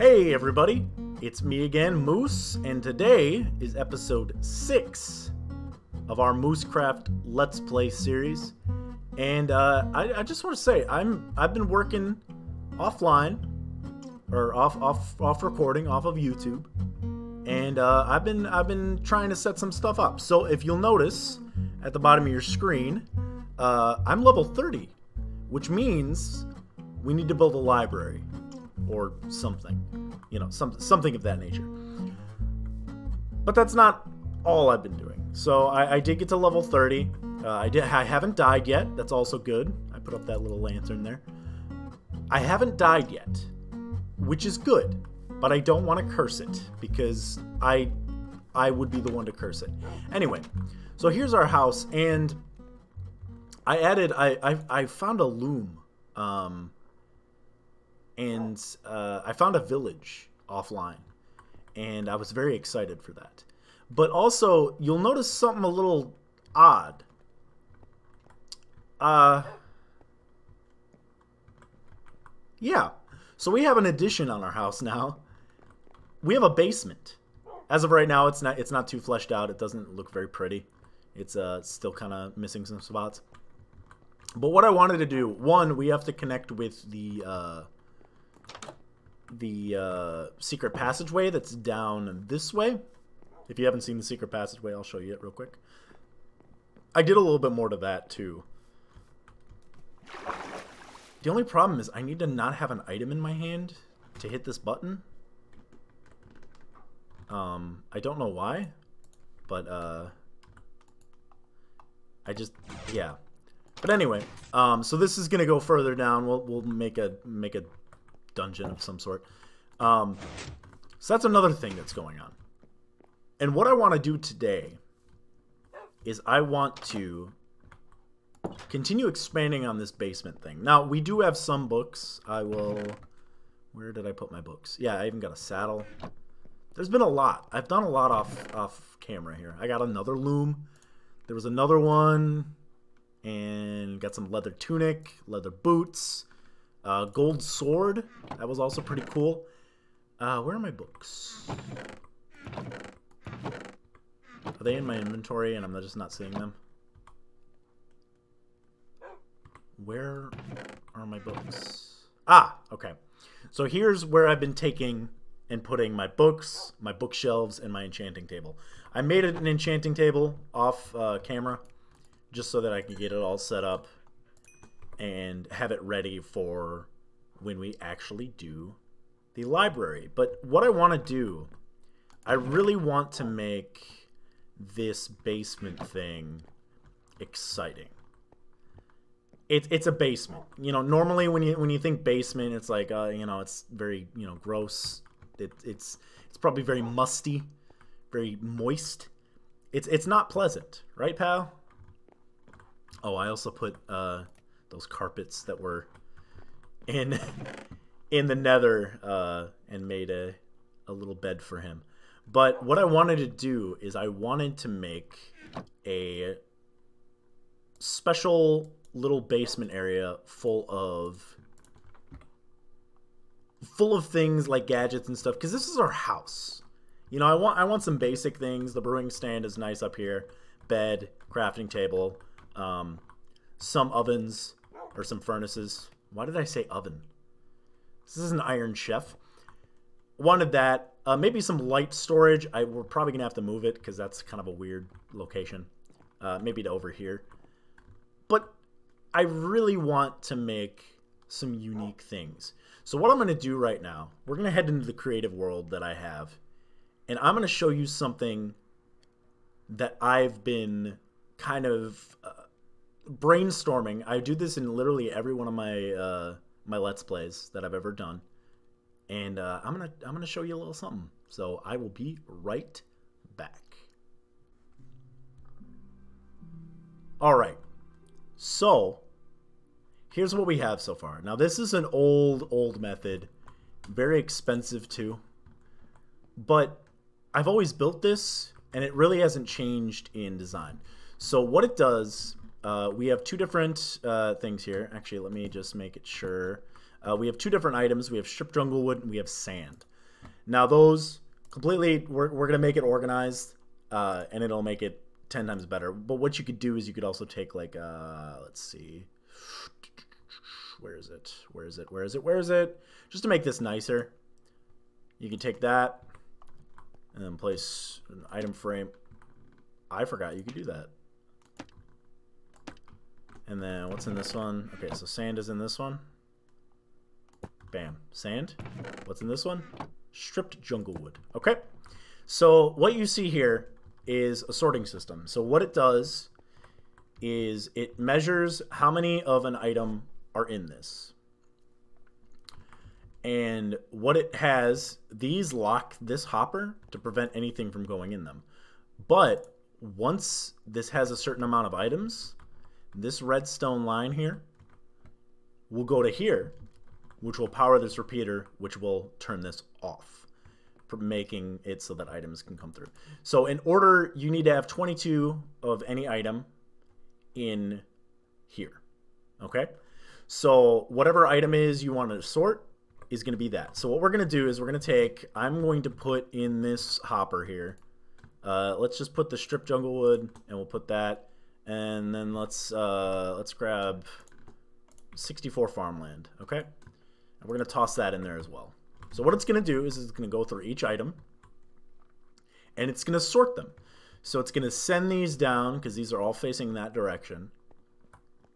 Hey everybody, it's me again, Moose, and today is episode 6 of our Moosecraft Let's Play series. And I just want to say I've been working offline, or off recording, off of YouTube, and I've been trying to set some stuff up. So if you'll notice at the bottom of your screen, I'm level 30, which means we need to build a library. Or something, you know, something of that nature. But that's not all I've been doing. So I did get to level 30. I haven't died yet. That's also good. I put up that little lantern there. I haven't died yet, which is good. But I don't want to curse it because I would be the one to curse it. Anyway, so here's our house, and I found a loom. And I found a village offline, and I was very excited for that. But also, you'll notice something a little odd. Yeah, so we have an addition on our house now. We have a basement. As of right now, it's not too fleshed out. It doesn't look very pretty. It's still kind of missing some spots. But what I wanted to do, one, we have to connect with the secret passageway that's down this way. If you haven't seen the secret passageway, I'll show you it real quick. I did a little bit more to that too. The only problem is I need to not have an item in my hand to hit this button. I don't know why, but I just, yeah. But anyway, so this is gonna go further down. We'll make a dungeon of some sort. So that's another thing that's going on. And what I want to do today is I want to continue expanding on this basement thing. Now, we do have some books. I will... Where did I put my books? Yeah, I even got a saddle. There's been a lot. I've done a lot off camera here. I got another loom. There was another one. And got some leather tunic, leather boots. Gold sword. That was also pretty cool. Where are my books? Are they in my inventory and I'm just not seeing them? Where are my books? Ah, okay. So here's where I've been taking and putting my books, my bookshelves, and my enchanting table. I made it an enchanting table off camera just so that I can get it all set up and have it ready for when we actually do the library. But what I want to do, I really want to make this basement thing exciting. It's a basement. You know, normally when you think basement, it's like you know, it's very, you know, gross. It's probably very musty, very moist. It's not pleasant, right, pal? Oh, I also put those carpets that were in the nether and made a little bed for him. But what I wanted to do is I wanted to make a special little basement area full of things like gadgets and stuff, because this is our house. You know, I want some basic things. The brewing stand is nice up here, bed, crafting table, some ovens or some furnaces. Why did I say oven? This is an Iron Chef. Wanted that. Maybe some light storage. We're probably gonna have to move it because that's kind of a weird location. Maybe to over here. But I really want to make some unique things. So what I'm gonna do right now, we're gonna head into the creative world that I have, and I'm gonna show you something that I've been kind of brainstorming. I do this in literally every one of my my Let's Plays that I've ever done, and I'm gonna show you a little something. So I will be right back. All right, so here's what we have so far. Now this is an old method, very expensive too, but I've always built this, and it really hasn't changed in design. So what it does, we have two different things here. Actually, let me just make it sure. We have two different items. We have strip jungle wood and we have sand. Now those completely, we're going to make it organized, and it'll make it 10 times better. But what you could do is you could also take like, let's see. Where is it? Where is it? Where is it? Where is it? Just to make this nicer, you can take that and then place an item frame. I forgot you could do that. And then what's in this one? Okay, so sand is in this one. Bam. Sand. What's in this one? Stripped jungle wood. Okay. So what you see here is a sorting system. So what it does is it measures how many of an item are in this. And what it has, these lock this hopper to prevent anything from going in them. But once this has a certain amount of items, this redstone line here will go to here, which will power this repeater, which will turn this off, making it so that items can come through. So in order, you need to have 22 of any item in here. Okay? So whatever item is you want to sort is going to be that. So what we're going to do is we're going to take, I'm going to put in this hopper here. Let's just put the strip jungle wood, and we'll put that. And then let's grab 64 farmland, okay? And we're going to toss that in there as well. So what it's going to do is it's going to go through each item, and it's going to sort them. So it's going to send these down, because these are all facing that direction,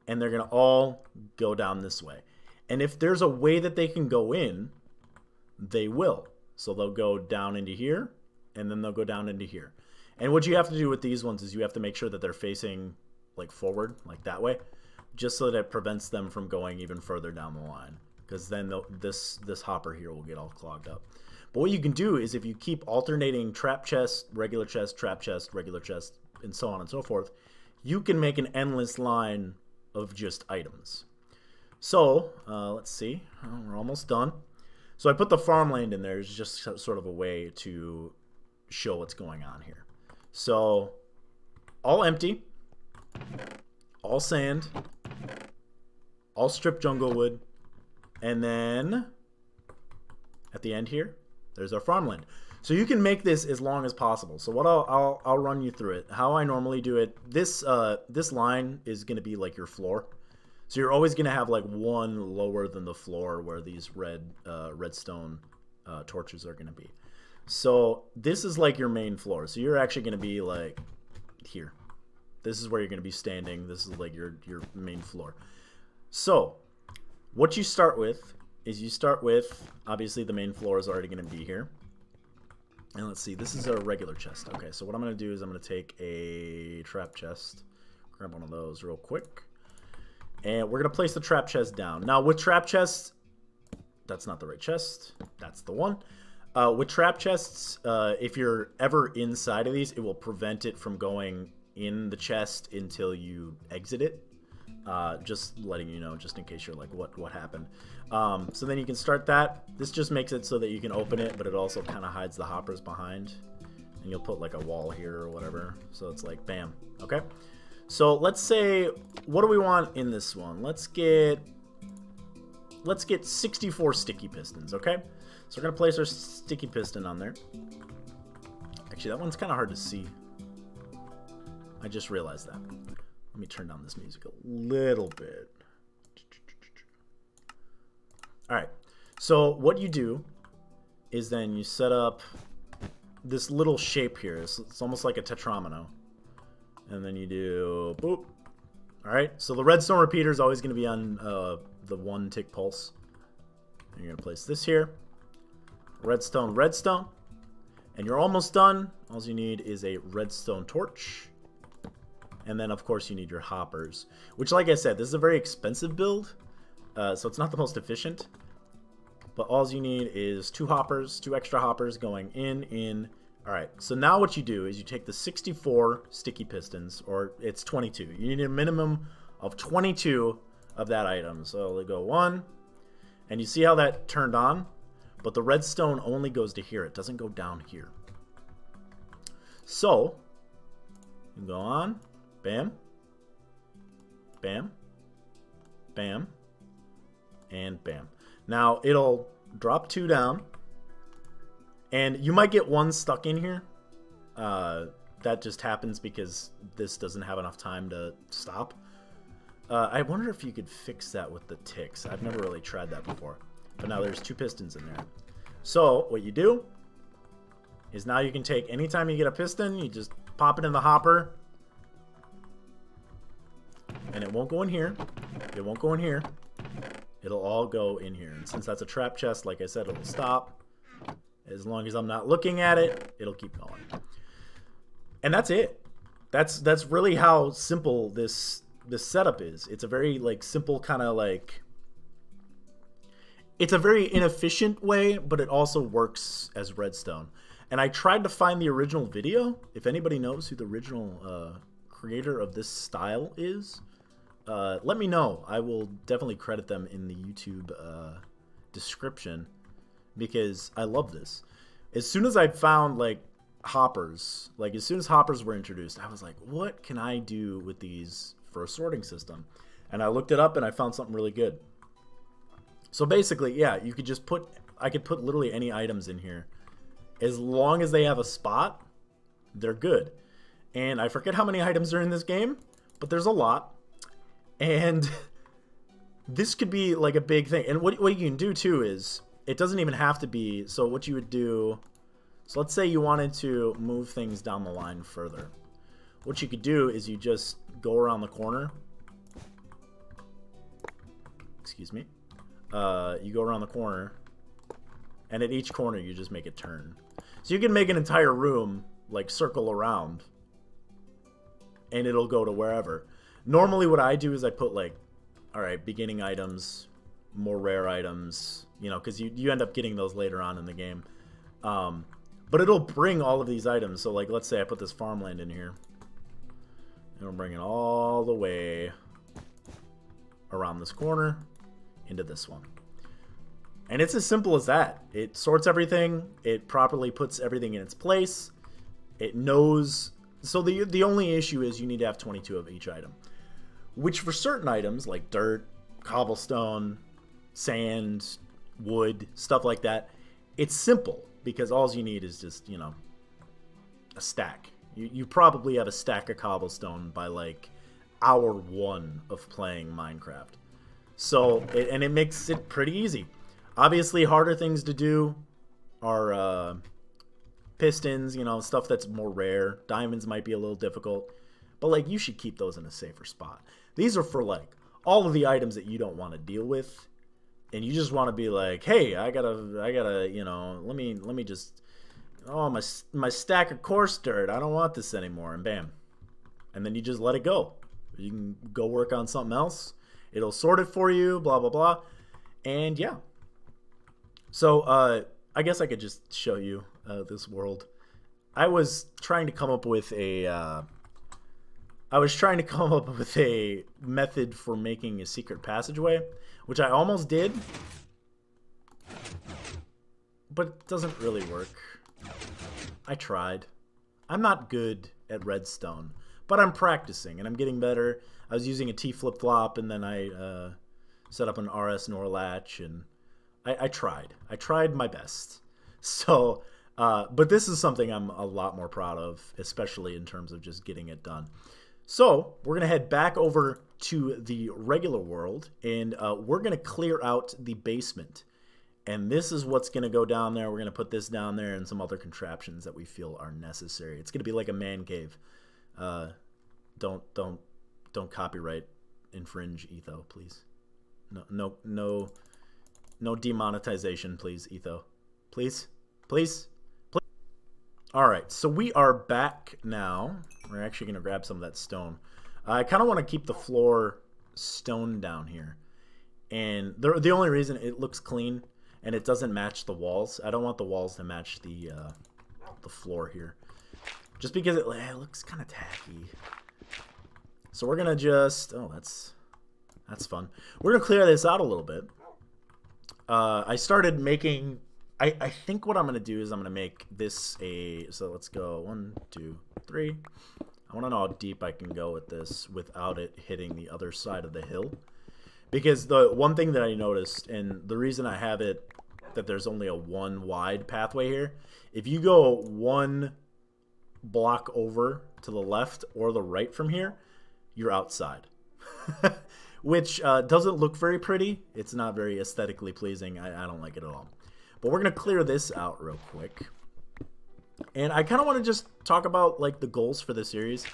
and they're going to all go down this way. And if there's a way that they can go in, they will. So they'll go down into here, and then they'll go down into here. And what you have to do with these ones is you have to make sure that they're facing like forward, like that way, just so that it prevents them from going even further down the line, because then this hopper here will get all clogged up. But what you can do is if you keep alternating trap chest, regular chest, trap chest, regular chest, and so on and so forth, you can make an endless line of just items. So let's see, we're almost done. So I put the farmland in there as just sort of a way to show what's going on here. So all empty, all sand, all stripped jungle wood, and then at the end here, there's our farmland. So you can make this as long as possible. So what I'll run you through it. How I normally do it, this line is going to be like your floor. So you're always going to have like one lower than the floor where these redstone torches are going to be. So this is like your main floor. So you're actually going to be like here. This is where you're going to be standing. This is like your main floor. So what you start with is you start with, obviously the main floor is already going to be here. And let's see, this is a regular chest. Okay, so what I'm going to do is I'm going to take a trap chest, grab one of those real quick. And we're going to place the trap chest down. Now with trap chests, that's not the right chest. That's the one. With trap chests, if you're ever inside of these, it will prevent it from going in the chest until you exit it. Just letting you know, just in case you're like, what happened. So then you can start that. This just makes it so that you can open it, but it also kind of hides the hoppers behind. And you'll put like a wall here or whatever. So it's like, bam. Okay. So let's say, what do we want in this one? Let's get 64 sticky pistons, okay? So we're going to place our sticky piston on there. Actually, that one's kind of hard to see. I just realized that. Let me turn down this music a little bit. All right. So what you do is then you set up this little shape here. It's almost like a tetromino. And then you do boop. All right. So the redstone repeater is always going to be on the 1 tick pulse. And you're going to place this here. Redstone, redstone. And you're almost done. All you need is a redstone torch. And then, of course, you need your hoppers. Which, like I said, this is a very expensive build. So it's not the most efficient. But all you need is 2 hoppers, 2 extra hoppers going in. All right. So now what you do is you take the 64 sticky pistons, or it's 22. You need a minimum of 22 of that item. So they go 1. And you see how that turned on? But the redstone only goes to here. It doesn't go down here. So you go on. Bam. Bam. Bam. And bam. Now it'll drop 2 down. And you might get one stuck in here. That just happens because this doesn't have enough time to stop. I wonder if you could fix that with the ticks. I've never really tried that before. But now there's 2 pistons in there. So what you do is now you can take, anytime you get a piston, you just pop it in the hopper. And it won't go in here. It won't go in here. It'll all go in here. And since that's a trap chest, like I said, it'll stop. As long as I'm not looking at it, it'll keep going. And that's it. That's really how simple this setup is. It's a very like simple kind of like, it's a very inefficient way, but it also works as redstone. And I tried to find the original video. If anybody knows who the original creator of this style is, let me know. I will definitely credit them in the YouTube description because I love this. As soon as I found like hoppers, like as soon as hoppers were introduced, I was like, what can I do with these for a sorting system? And I looked it up and I found something really good. So basically, yeah, you could just put, I could put literally any items in here. As long as they have a spot, they're good. And I forget how many items are in this game, but there's a lot. And this could be like a big thing. And what you can do too is, it doesn't even have to be, so what you would do, so let's say you wanted to move things down the line further. What you could do is you just go around the corner. Excuse me. You go around the corner, and at each corner you just make a turn. So you can make an entire room, like circle around, and it'll go to wherever. Normally what I do is I put like, alright, beginning items, more rare items, you know, because you end up getting those later on in the game. But it'll bring all of these items. So like, let's say I put this farmland in here. It'll bring it all the way around this corner into this one. And it's as simple as that. It sorts everything. It properly puts everything in its place. It knows. So the only issue is you need to have 22 of each item. Which for certain items like dirt, cobblestone, sand, wood, stuff like that, it's simple because all you need is just, you know, a stack. You probably have a stack of cobblestone by like hour 1 of playing Minecraft. So, and it makes it pretty easy. Obviously, harder things to do are pistons, you know, stuff that's more rare. Diamonds might be a little difficult, but like you should keep those in a safer spot. These are for like all of the items that you don't want to deal with, and you just want to be like, hey, I gotta, you know, let me just, oh, my stack of coarse dirt, I don't want this anymore, and bam, and then you just let it go. You can go work on something else. It'll sort it for you, blah blah blah, and yeah. So I guess I could just show you this world. I was trying to come up with a method for making a secret passageway, which I almost did, but it doesn't really work. I tried. I'm not good at redstone, but I'm practicing and I'm getting better. I was using a T flip-flop, and then I set up an RS NOR latch, and I tried. I tried my best. So, but this is something I'm a lot more proud of, especially in terms of just getting it done. So we're going to head back over to the regular world, and we're going to clear out the basement. And this is what's going to go down there. We're going to put this down there and some other contraptions that we feel are necessary. It's going to be like a man cave. Don't copyright infringe, Etho, please. No demonetization, please, Etho. Please. All right, so we are back now. We're actually going to grab some of that stone. I kind of want to keep the floor stone down here. And the only reason it looks clean and it doesn't match the walls. I don't want the walls to match the floor here. Just because it looks kind of tacky. So we're going to just... Oh, that's fun. We're going to clear this out a little bit. I started making... I think what I'm going to do is I'm going to make this a... So let's go 1, 2, 3. I want to know how deep I can go with this without it hitting the other side of the hill. Because the one thing that I noticed, and the reason I have it fact that there's only a one wide pathway here. If you go one block over to the left or the right from here, you're outside. Which doesn't look very pretty. It's not very aesthetically pleasing. I don't like it at all. But we're going to clear this out real quick. And I kind of want to just talk about like the goals for the series.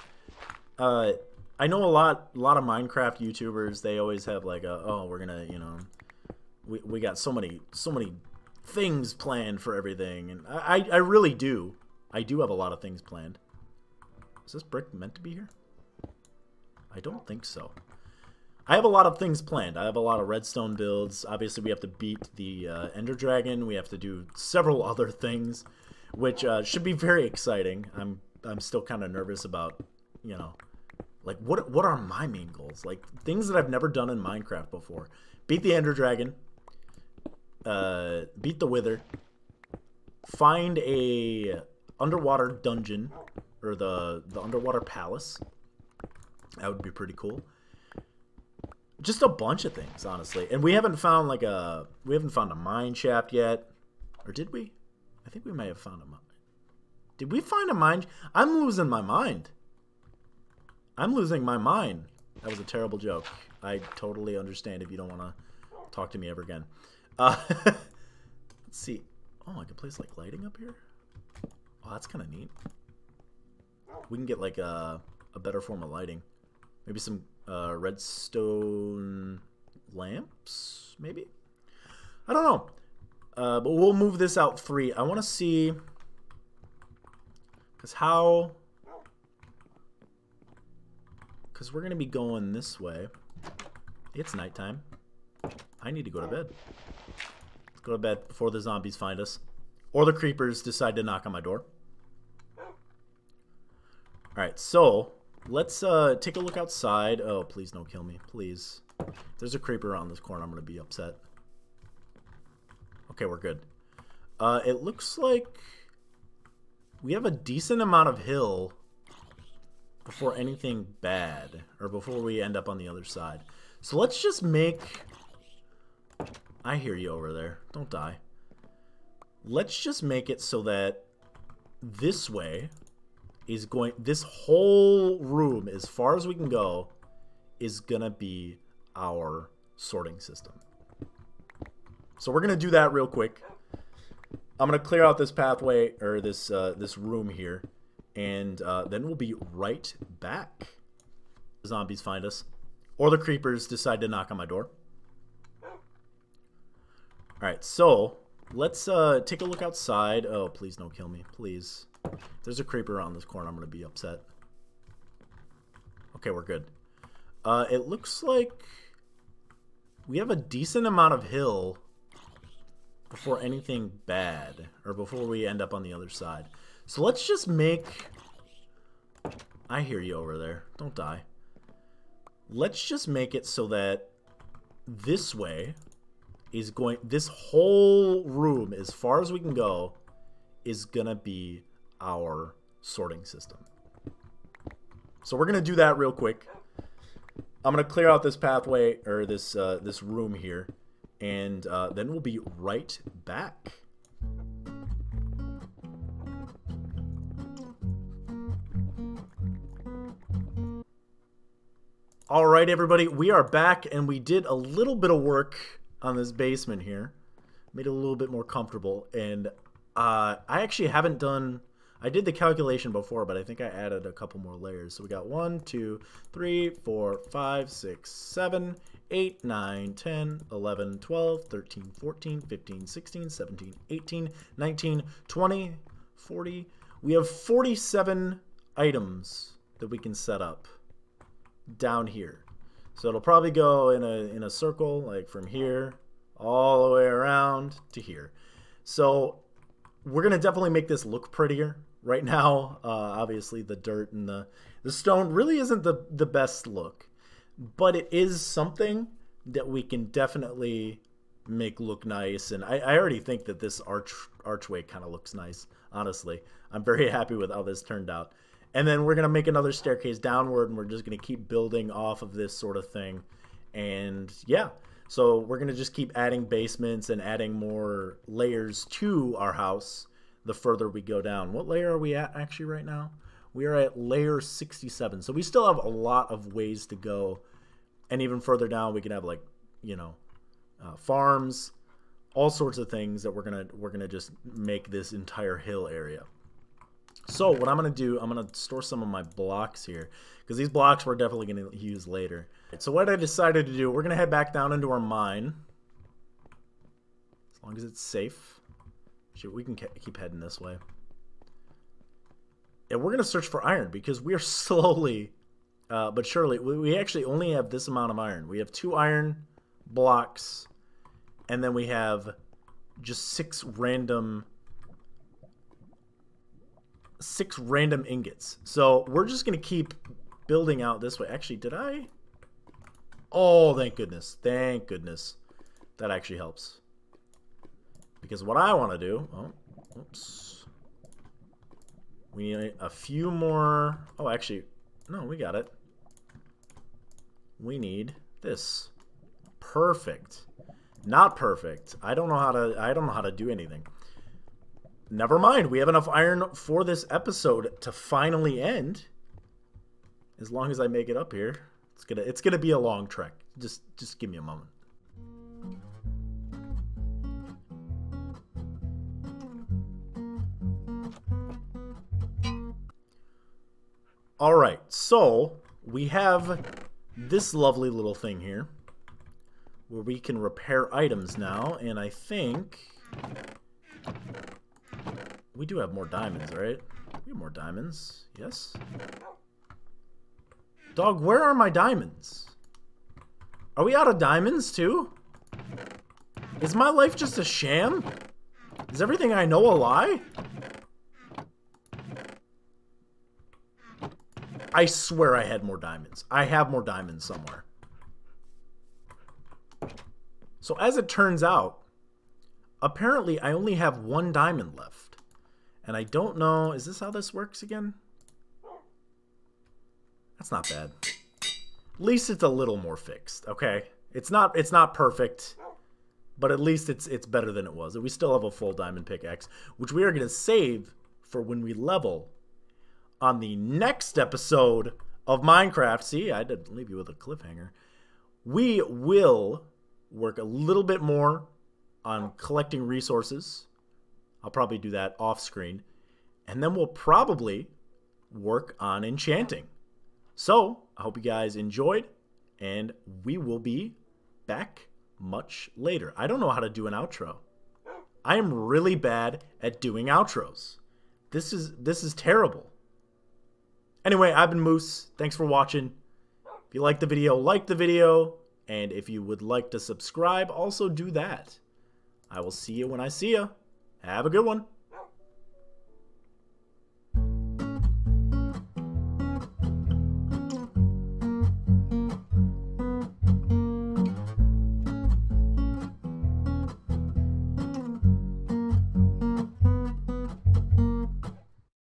I know a lot of Minecraft YouTubers, they always have like oh, we're going to, you know, we got so many things planned for everything. And I really do. I do have a lot of things planned. Is this brick meant to be here? I don't think so. I have a lot of things planned. I have a lot of redstone builds. Obviously, we have to beat the Ender Dragon. We have to do several other things, which should be very exciting. I'm still kind of nervous about, you know, like what are my main goals? Like things that I've never done in Minecraft before. Beat the Ender Dragon. Beat the Wither. Find a underwater dungeon or the underwater palace. That would be pretty cool. Just a bunch of things, honestly. And we haven't found like a mine shaft yet. Or did we? I think we may have found a mine. Did we find a mine? I'm losing my mind. I'm losing my mind. That was a terrible joke. I totally understand if you don't want to talk to me ever again. Let's see. Oh, I can place like lighting up here. Oh, that's kind of neat. We can get like a better form of lighting. Maybe some redstone lamps, maybe? I don't know. But we'll move this out 3. I want to see... Because we're going to be going this way. It's nighttime. I need to go to bed. Let's go to bed before the zombies find us. Or the creepers decide to knock on my door. Alright, so... Let's take a look outside. Oh, please don't kill me. Please. If there's a creeper around this corner, I'm going to be upset. Okay, we're good. It looks like we have a decent amount of hill before anything bad, or before we end up on the other side. So let's just make... I hear you over there. Don't die. Let's just make it so that this way... is going, this whole room, as far as we can go, is gonna be our sorting system. So we're gonna do that real quick. I'm gonna clear out this pathway, or this this room here, and then we'll be right back. Zombies find us, or the creepers decide to knock on my door. All right, so let's take a look outside. Oh, please don't kill me, please. If there's a creeper around this corner, I'm going to be upset. Okay, we're good. It looks like we have a decent amount of hill before anything bad, or before we end up on the other side. So let's just make... I hear you over there. Don't die. Let's just make it so that this way is going... This whole room, as far as we can go, is going to be... our sorting system. So we're gonna do that real quick. I'm gonna clear out this pathway, or this this room here, and then we'll be right back. All right, everybody, we are back, and we did a little bit of work on this basement here, made it a little bit more comfortable, and I actually haven't done. I did the calculation before, but I think I added a couple more layers. So we got 1, 2, 3, 4, 5, 6, 7, 8, 9, 10, 11, 12, 13, 14, 15, 16, 17, 18, 19, 20, 40. We have 47 items that we can set up down here. So it'll probably go in a circle, like from here all the way around to here. So we're going to definitely make this look prettier. Right now, obviously, the dirt and the stone really isn't the best look. But it is something that we can definitely make look nice. And I already think that this archway kind of looks nice, honestly. I'm very happy with how this turned out. And then we're going to make another staircase downward, and we're just going to keep building off of this sort of thing. And, yeah. So we're going to just keep adding basements and adding more layers to our house the further we go down. What layer are we at actually right now? We are at layer 67. So we still have a lot of ways to go. And even further down, we can have, like, you know, farms, all sorts of things that we're gonna just make this entire hill area. So what I'm gonna do, I'm gonna store some of my blocks here, because these blocks we're definitely gonna use later. So what I decided to do, we're gonna head back down into our mine, as long as it's safe. Shoot, we can keep heading this way. And we're gonna search for iron, because we are slowly but surely, we actually only have this amount of iron. We have 2 iron blocks, and then we have just 6 random ingots. So we're just gonna keep building out this way. Actually, did I? Oh, thank goodness. Thank goodness. That actually helps. Because what I want to do, oh, oops. We need a few more. Oh, actually, no, we got it. We need this. Perfect. Not perfect. I don't know how to do anything. Never mind. We have enough iron for this episode to finally end. As long as I make it up here. It's gonna be a long trek. Just give me a moment. All right. So, we have this lovely little thing here where we can repair items now, and I think we do have more diamonds, right? We have more diamonds. Yes. Dog, where are my diamonds? Are we out of diamonds too? Is my life just a sham? Is everything I know a lie? I swear I had more diamonds. I have more diamonds somewhere. So as it turns out, apparently I only have 1 diamond left. And I don't know, is this how this works again? That's not bad. At least it's a little more fixed, okay? It's not perfect, but at least it's better than it was. We still have a full diamond pickaxe, which we are going to save for when we level on the next episode of Minecraft. See, I did leave you with a cliffhanger. We will work a little bit more on collecting resources. I'll probably do that off screen. And then we'll probably work on enchanting. So, I hope you guys enjoyed, and we will be back much later. I don't know how to do an outro. I am really bad at doing outros. This is terrible. Anyway, I've been Moose. Thanks for watching. If you liked the video, like the video. And if you would like to subscribe, also do that. I will see you when I see you. Have a good one.